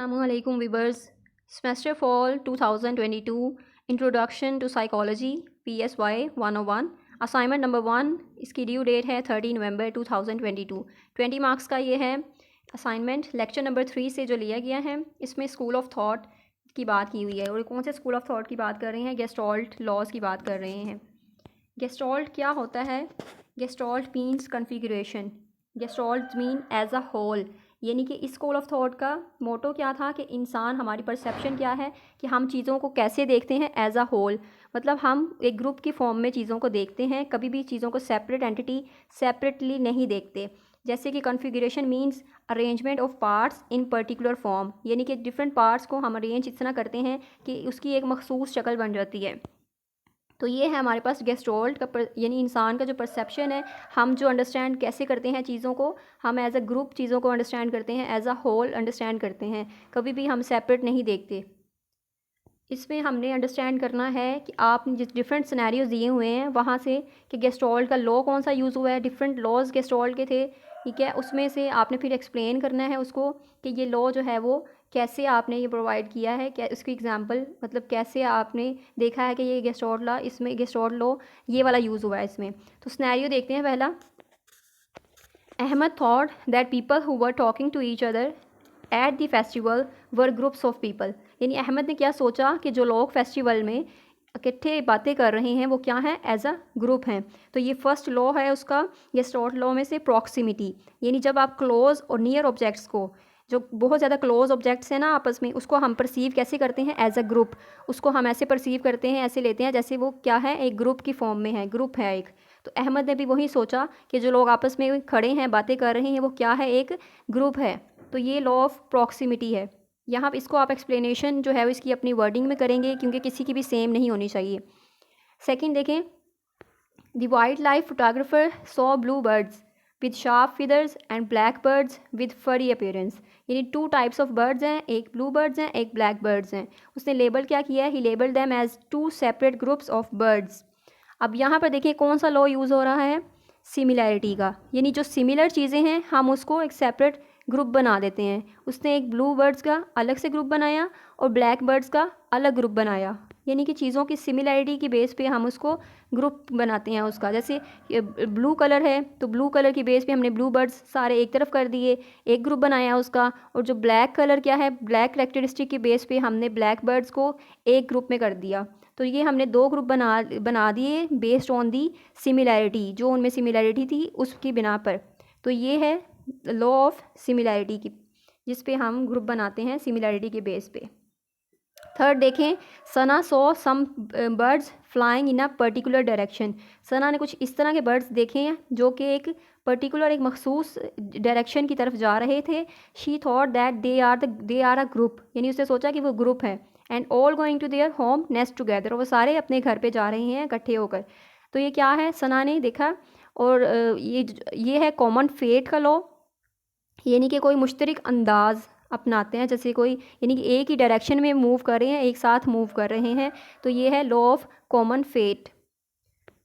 Assalamualaikum viewers. Semester Fall 2022 Introduction to Psychology PSY 101 Assignment number 1 इसकी due date है 30 नवंबर 2022। 20 marks का ये है असाइनमेंट। लेक्चर नंबर 3 से जो लिया गया है इसमें स्कूल ऑफ थॉट की बात की हुई है। और कौन से स्कूल ऑफ थॉट की बात कर रहे हैं? गेस्टॉल्ट लॉज की बात कर रहे हैं। गेस्टॉल्ट क्या होता है? Gestalt means configuration. Gestalt mean as a whole, यानी कि इस स्कूल ऑफ थॉट का मोटो क्या था कि इंसान, हमारी परसेप्शन क्या है कि हम चीज़ों को कैसे देखते हैं एज अ होल। मतलब हम एक ग्रुप की फॉर्म में चीज़ों को देखते हैं, कभी भी चीज़ों को सेपरेट एंटिटी सेपरेटली नहीं देखते। जैसे कि configuration means arrangement of parts in particular form, यानी कि डिफरेंट पार्ट्स को हम अरेंज इतना करते हैं कि उसकी एक मखसूस शक्ल बन जाती है। तो ये है हमारे पास गेस्टॉल्ट का यानी इंसान का जो परसेप्शन है, हम जो अंडरस्टैंड कैसे करते हैं चीज़ों को, हम एज अ ग्रुप चीज़ों को अंडरस्टैंड करते हैं, एज अ होल अंडरस्टैंड करते हैं, कभी भी हम सेपरेट नहीं देखते। इसमें हमने अंडरस्टैंड करना है कि आपने जिस डिफरेंट सिनेरियोज दिए हुए हैं वहाँ से कि गेस्टॉल्ट का लॉ कौन सा यूज़ हुआ है, डिफरेंट लॉज गेस्टॉल्ट के थे, ठीक है। उसमें से आपने फिर एक्सप्लेन करना है उसको कि ये लॉ जो है वो कैसे आपने ये प्रोवाइड किया है, क्या उसकी एग्जांपल, मतलब कैसे आपने देखा है कि ये गेस्टॉल्ट लॉ, इसमें गेस्टॉल्ट लॉ ये वाला यूज़ हुआ है इसमें। तो सिनेरियो देखते हैं पहला। Ahmed thought that people who were talking to each other at the festival were groups of people, यानी अहमद ने क्या सोचा कि जो लोग फेस्टिवल में इकट्ठे बातें कर रहे हैं वो क्या हैं, एज अ ग्रुप हैं। तो ये फर्स्ट लॉ है उसका गेस्टॉल्ट लॉ में से, प्रॉक्सिमिटी, यानी जब आप क्लोज और नियर ऑब्जेक्ट्स को, जो बहुत ज़्यादा क्लोज ऑब्जेक्ट्स हैं ना आपस में, उसको हम परसीव कैसे करते हैं, एज अ ग्रुप। उसको हम ऐसे परसीव करते हैं, ऐसे लेते हैं जैसे वो क्या है, एक ग्रुप की फॉर्म में है, ग्रुप है एक। तो अहमद ने भी वही सोचा कि जो लोग आपस में खड़े हैं बातें कर रहे हैं वो क्या है, एक ग्रुप है। तो ये लॉ ऑफ प्रॉक्सिमिटी है। यहाँ इसको आप एक्सप्लेनेशन जो है वो इसकी अपनी वर्डिंग में करेंगे, क्योंकि किसी की भी सेम नहीं होनी चाहिए। सेकंड देखें, the wild life photographer saw blue birds with sharp feathers and black birds with फरी अपीयरेंस, यानी 2 टाइप्स ऑफ बर्ड्स हैं, एक ब्लू बर्ड्स हैं, एक ब्लैक बर्ड्स हैं। उसने लेबल क्या किया है, he label them as 2 separate groups of birds. अब यहाँ पर देखिए कौन सा लॉ यूज़ हो रहा है, सिमिलैरिटी का, यानी जो सिमिलर चीज़ें हैं हम उसको एक सेपरेट ग्रुप बना देते हैं। उसने एक ब्लू बर्ड्स का अलग से ग्रुप बनाया और ब्लैक बर्ड्स का अलग ग्रुप बनाया, यानी कि चीज़ों की सिमिलैरिटी की बेस पे हम उसको ग्रुप बनाते हैं उसका। जैसे ब्लू कलर है तो ब्लू कलर की बेस पे हमने ब्लू बर्ड्स सारे एक तरफ कर दिए, एक ग्रुप बनाया उसका। और जो ब्लैक कलर क्या है, ब्लैक करेक्टरिस्टिक की बेस पे हमने ब्लैक बर्ड्स को एक ग्रुप में कर दिया। तो ये हमने 2 ग्रुप बना दिए बेस्ड ऑन दी सिमिलैरिटी, जो उनमें सिमिलैरिटी थी उसकी बिना पर। तो ये है लॉ ऑफ सिमिलैरिटी की, जिस पे हम ग्रुप बनाते हैं सिमिलैरिटी के बेस पे। थर्ड देखें, Sana saw some birds flying in a particular direction. Sana ने कुछ इस तरह के बर्ड्स देखे हैं जो कि एक पर्टिकुलर, एक मखसूस डायरेक्शन की तरफ जा रहे थे। She thought that they are a group, यानी उसने सोचा कि वो ग्रुप है। And all going to their home nest together, वो सारे अपने घर पे जा रहे हैं इकट्ठे होकर। तो ये क्या है, सना ने देखा। और ये है कॉमन फेट का लॉ, यानी कि कोई मुश्तरक अंदाज़ अपनाते हैं, जैसे कोई, यानी कि एक ही डायरेक्शन में मूव कर रहे हैं, एक साथ मूव कर रहे हैं। तो ये है law of common fate.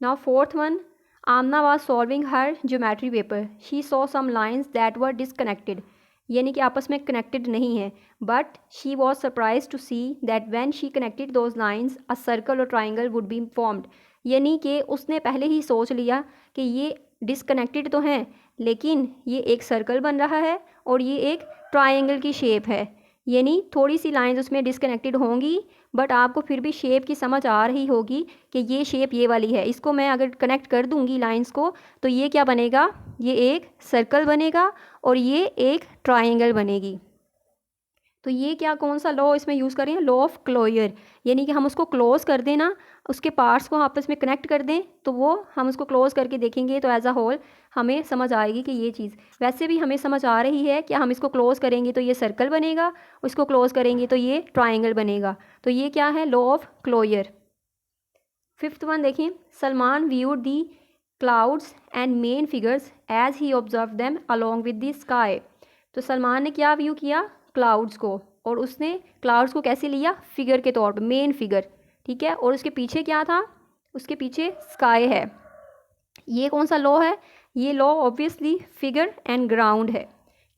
Now fourth one, Amna was solving her geometry paper, she saw some lines that were disconnected, यानी कि आपस में कनेक्टेड नहीं है। But she was surprise to see that when she connected those lines a circle और triangle would be formed, यानी कि उसने पहले ही सोच लिया कि ये डिसकनेक्टेड तो हैं लेकिन ये एक सर्कल बन रहा है और ये एक ट्रायंगल की शेप है। यानी थोड़ी सी लाइंस उसमें डिसकनेक्टेड होंगी बट आपको फिर भी शेप की समझ आ रही होगी कि ये शेप ये वाली है। इसको मैं अगर कनेक्ट कर दूंगी लाइंस को तो ये क्या बनेगा, ये एक सर्कल बनेगा और ये एक ट्रायंगल बनेगी। तो ये क्या, कौन सा लॉ इसमें यूज़ करें, लॉ ऑफ क्लोजर, यानी कि हम उसको क्लोज कर दें ना, उसके पार्ट्स को आपस में कनेक्ट कर दें तो वो हम उसको क्लोज करके देखेंगे तो एज अ होल हमें समझ आएगी कि ये चीज़ वैसे भी हमें समझ आ रही है कि हम इसको क्लोज करेंगे तो ये सर्कल बनेगा, इसको क्लोज करेंगे तो ये ट्राइंगल बनेगा। तो ये क्या है, law of closure. Fifth one देखें, Salman viewed the clouds and main figures as he observe them along with the sky. तो सलमान ने क्या व्यू किया, क्लाउड्स को, और उसने क्लाउड्स को कैसे लिया, फिगर के तौर पर, मेन फिगर, ठीक है। और उसके पीछे क्या था, उसके पीछे स्काई है। ये कौन सा लॉ है, ये law obviously figure and ground है,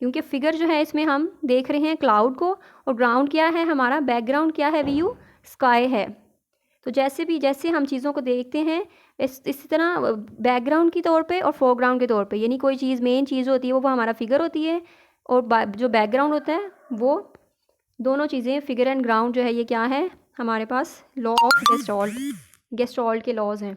क्योंकि फिगर जो है इसमें हम देख रहे हैं क्लाउड को, और ग्राउंड क्या है हमारा, बैकग्राउंड क्या है, व्यू स्काई है। तो जैसे हम चीज़ों को देखते हैं इसी तरह बैकग्राउंड के तौर पे और फोरग्राउंड के तौर पे, यानी कोई चीज़ मेन चीज़ होती है वो हमारा फिगर होती है, और जो बैकग्राउंड होता है वो दोनों चीज़ें, फिगर एंड ग्राउंड जो है ये क्या है हमारे पास, लॉ ऑफ गेस्टॉल्ट के लॉज हैं।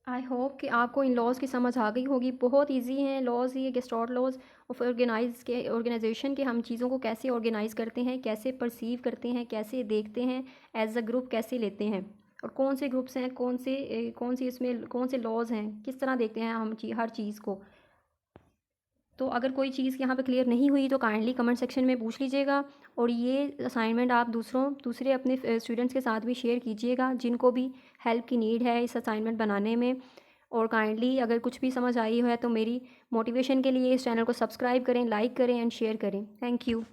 आई होप कि आपको इन लॉज की समझ आ गई होगी। बहुत इजी हैं लॉज ये गेस्टॉल्ट लॉज ऑफ ऑर्गेनाइजेशन के, हम चीज़ों को कैसे ऑर्गेनाइज़ करते हैं, कैसे परसीव करते हैं, कैसे देखते हैं, एज अ ग्रुप कैसे लेते हैं, और कौन से ग्रुप्स हैं, कौन सी इसमें कौन से लॉज हैं, किस तरह देखते हैं हम हर चीज़ को। तो अगर कोई चीज़ यहाँ पे क्लियर नहीं हुई तो काइंडली कमेंट सेक्शन में पूछ लीजिएगा, और ये असाइनमेंट आप दूसरे अपने स्टूडेंट्स के साथ भी शेयर कीजिएगा जिनको भी हेल्प की नीड है इस असाइनमेंट बनाने में। और काइंडली अगर कुछ भी समझ आई है तो मेरी मोटिवेशन के लिए इस चैनल को सब्सक्राइब करें, लाइक करें एंड शेयर करें। Thank you.